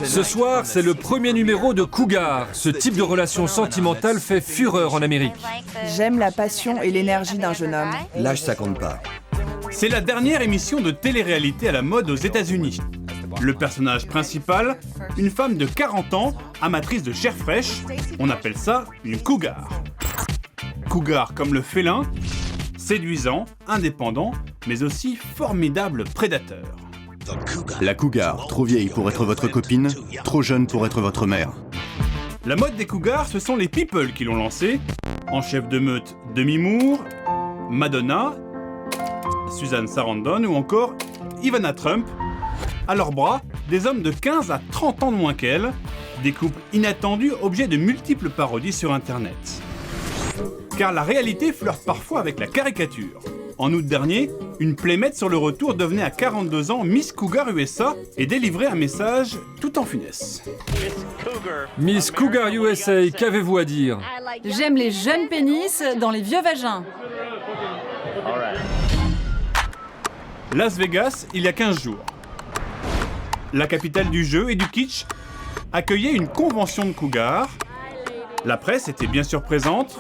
Ce soir, c'est le premier numéro de Cougar. Ce type de relation sentimentale fait fureur en Amérique. J'aime la passion et l'énergie d'un jeune homme. L'âge, ça compte pas. C'est la dernière émission de télé-réalité à la mode aux États-Unis. Le personnage principal, une femme de 40 ans, amatrice de chair fraîche, on appelle ça une cougar. Cougar comme le félin, séduisant, indépendant, mais aussi formidable prédateur. La cougar, trop vieille pour être votre copine, trop jeune pour être votre mère. La mode des cougars, ce sont les people qui l'ont lancée. En chef de meute, Demi Moore, Madonna, Susan Sarandon ou encore Ivana Trump. À leurs bras, des hommes de 15 à 30 ans de moins qu'elle, des couples inattendus, objets de multiples parodies sur Internet. Car la réalité flirte parfois avec la caricature. En août dernier, une playmate sur le retour devenait à 42 ans Miss Cougar USA et délivrait un message tout en finesse. Miss Cougar USA, qu'avez-vous à dire? J'aime les jeunes pénis dans les vieux vagins. Las Vegas, il y a 15 jours. La capitale du jeu et du kitsch accueillait une convention de cougars. La presse était bien sûr présente.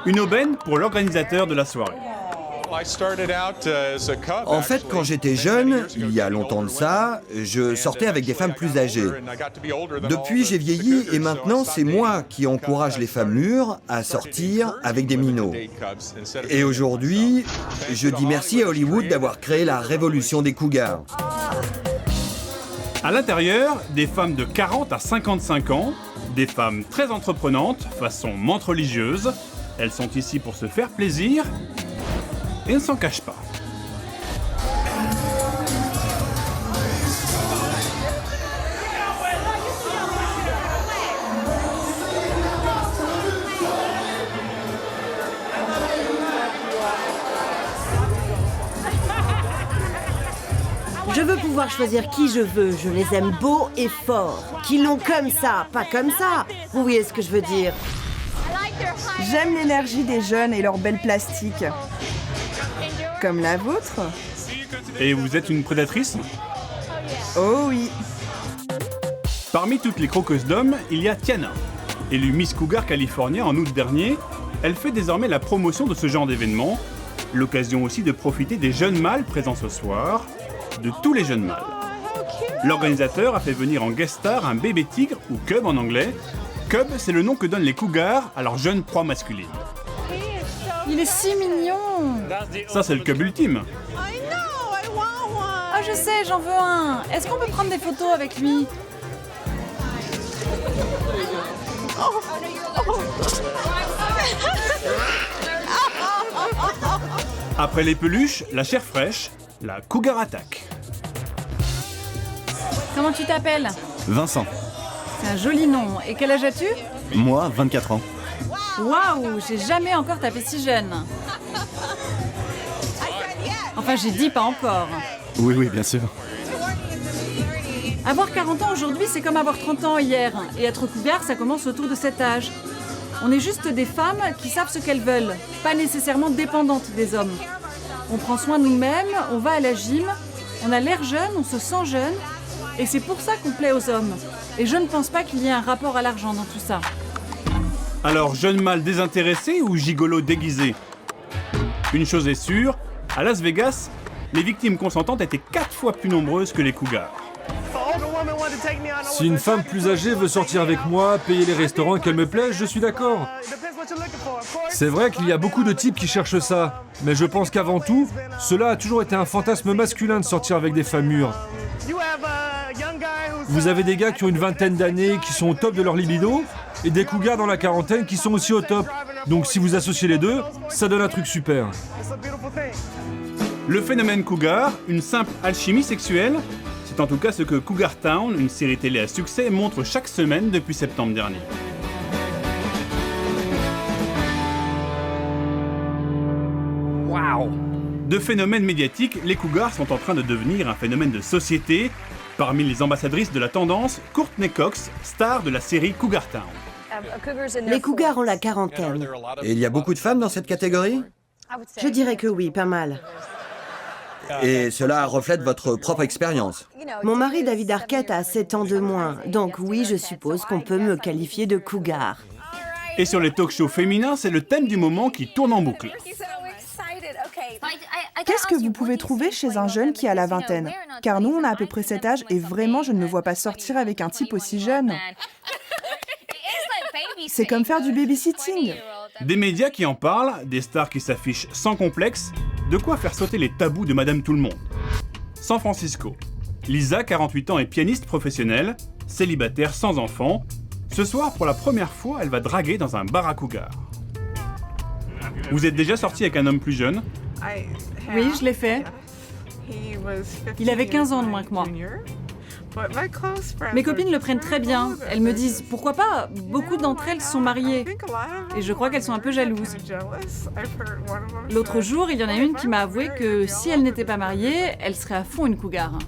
Une aubaine pour l'organisateur de la soirée. En fait, quand j'étais jeune, il y a longtemps de ça, je sortais avec des femmes plus âgées. Depuis, j'ai vieilli et maintenant, c'est moi qui encourage les femmes mûres à sortir avec des minots. Et aujourd'hui, je dis merci à Hollywood d'avoir créé la révolution des cougars. À l'intérieur, des femmes de 40 à 55 ans, des femmes très entreprenantes, façon menthe religieuse. Elles sont ici pour se faire plaisir et ne s'en cachent pas. Je veux pouvoir choisir qui je veux. Je les aime beaux et forts. Qui l'ont comme ça, pas comme ça. Vous voyez ce que je veux dire? J'aime l'énergie des jeunes et leur belle plastique. Comme la vôtre? Et vous êtes une prédatrice? Oh oui. Parmi toutes les croqueuses d'hommes, il y a Tiana. Élue Miss Cougar California en août dernier, elle fait désormais la promotion de ce genre d'événement. L'occasion aussi de profiter des jeunes mâles présents ce soir, de tous les jeunes mâles. L'organisateur a fait venir en guest star un bébé tigre, ou cub en anglais. Cub, c'est le nom que donnent les cougars à leur jeune proie masculine. Il est si mignon. Ça, c'est le cub ultime. Ah, je sais, j'en veux un. Est-ce qu'on peut prendre des photos avec lui? Après les peluches, la chair fraîche, la cougar attaque. Comment tu t'appelles? Vincent. C'est un joli nom. Et quel âge as-tu? Moi, 24 ans. Waouh, j'ai jamais encore tapé si jeune. Enfin, j'ai dit pas encore. Oui, bien sûr. Avoir 40 ans aujourd'hui, c'est comme avoir 30 ans hier. Et être cougar, ça commence autour de cet âge. On est juste des femmes qui savent ce qu'elles veulent, pas nécessairement dépendantes des hommes. On prend soin de nous-mêmes, on va à la gym, on a l'air jeune, on se sent jeune. Et c'est pour ça qu'on plaît aux hommes. Et je ne pense pas qu'il y ait un rapport à l'argent dans tout ça. Alors, jeune mâle désintéressé ou gigolo déguisé? Une chose est sûre, à Las Vegas, les victimes consentantes étaient 4 fois plus nombreuses que les cougars. Si une femme plus âgée veut sortir avec moi, payer les restaurants et qu'elle me plaise, je suis d'accord. C'est vrai qu'il y a beaucoup de types qui cherchent ça, mais je pense qu'avant tout, cela a toujours été un fantasme masculin de sortir avec des femmes mûres. Vous avez des gars qui ont une vingtaine d'années, qui sont au top de leur libido, et des cougars dans la quarantaine qui sont aussi au top. Donc si vous associez les deux, ça donne un truc super. Le phénomène cougar, une simple alchimie sexuelle, c'est en tout cas ce que Cougar Town, une série télé à succès, montre chaque semaine depuis septembre dernier. Waouh! De phénomène médiatique, les cougars sont en train de devenir un phénomène de société. Parmi les ambassadrices de la tendance, Courtney Cox, star de la série Cougar Town. Les cougars ont la quarantaine. Et il y a beaucoup de femmes dans cette catégorie? Je dirais que oui, pas mal. Et cela reflète votre propre expérience. Mon mari David Arquette a 7 ans de moins, donc oui, je suppose qu'on peut me qualifier de cougar. Et sur les talk-shows féminins, c'est le thème du moment qui tourne en boucle. Qu'est-ce que vous pouvez trouver chez un jeune qui a la vingtaine? Car nous, on a à peu près cet âge et vraiment, je ne me vois pas sortir avec un type aussi jeune. C'est comme faire du babysitting. Des médias qui en parlent, des stars qui s'affichent sans complexe, de quoi faire sauter les tabous de Madame Tout-le-Monde. San Francisco. Lisa, 48 ans, est pianiste professionnelle, célibataire sans enfant. Ce soir, pour la première fois, elle va draguer dans un bar à cougars. Vous êtes déjà sorti avec un homme plus jeune? Oui, je l'ai fait. Il avait 15 ans de moins que moi. Mes copines le prennent très bien. Elles me disent « Pourquoi pas? Beaucoup d'entre elles sont mariées. » Et je crois qu'elles sont un peu jalouses. L'autre jour, il y en a une qui m'a avoué que si elle n'était pas mariée, elle serait à fond une cougar.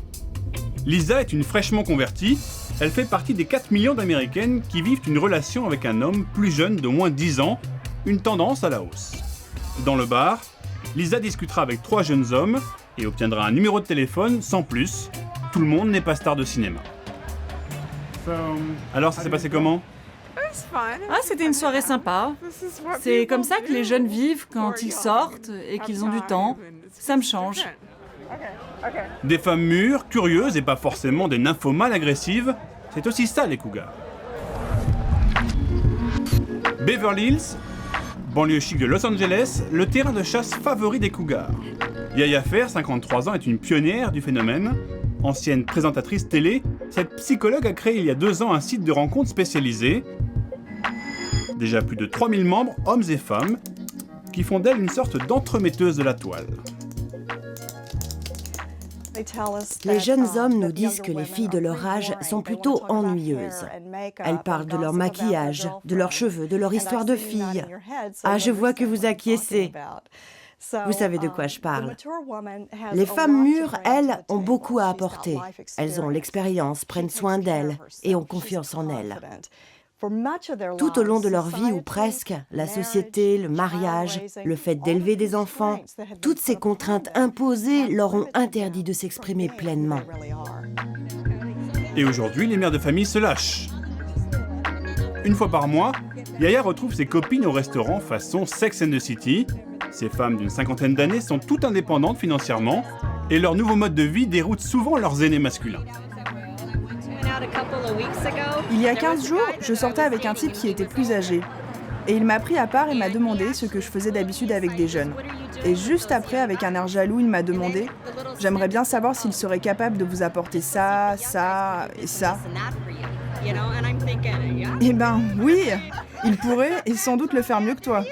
Lisa est une fraîchement convertie. Elle fait partie des 4 millions d'Américaines qui vivent une relation avec un homme plus jeune d'au moins 10 ans, une tendance à la hausse. Dans le bar, Lisa discutera avec 3 jeunes hommes et obtiendra un numéro de téléphone sans plus. Tout le monde n'est pas star de cinéma. Alors, ça s'est passé comment? Ah, c'était une soirée sympa. C'est comme ça que les jeunes vivent quand ils sortent et qu'ils ont du temps. Ça me change. Des femmes mûres, curieuses et pas forcément des nymphomales agressives, c'est aussi ça les cougars. Beverly Hills, banlieue chic de Los Angeles, le terrain de chasse favori des cougars. Yaya Fer, 53 ans, est une pionnière du phénomène. Ancienne présentatrice télé, cette psychologue a créé il y a 2 ans un site de rencontres spécialisé. Déjà plus de 3000 membres, hommes et femmes, qui font d'elle une sorte d'entremetteuse de la toile. Les jeunes hommes nous disent que les filles de leur âge sont plutôt ennuyeuses. Elles parlent de leur maquillage, de leurs cheveux, de leur histoire de fille. Ah, je vois que vous acquiescez. Vous savez de quoi je parle. Les femmes mûres, elles, ont beaucoup à apporter. Elles ont l'expérience, prennent soin d'elles et ont confiance en elles. Tout au long de leur vie, ou presque, la société, le mariage, le fait d'élever des enfants, toutes ces contraintes imposées leur ont interdit de s'exprimer pleinement. Et aujourd'hui, les mères de famille se lâchent. Une fois par mois, Yaya retrouve ses copines au restaurant façon Sex and the City. Ces femmes d'une 50aine d'années sont toutes indépendantes financièrement et leur nouveau mode de vie déroute souvent leurs aînés masculins. Il y a 15 jours, je sortais avec un type qui était plus âgé. Et il m'a pris à part et m'a demandé ce que je faisais d'habitude avec des jeunes. Et juste après, avec un air jaloux, il m'a demandé « J'aimerais bien savoir s'il serait capable de vous apporter ça, ça et ça. » Eh ben, oui, il pourrait et sans doute le faire mieux que toi.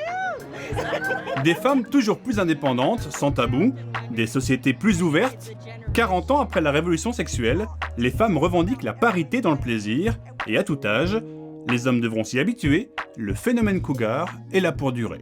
Des femmes toujours plus indépendantes, sans tabou, des sociétés plus ouvertes. 40 ans après la révolution sexuelle, les femmes revendiquent la parité dans le plaisir, et à tout âge, les hommes devront s'y habituer, le phénomène cougar est là pour durer.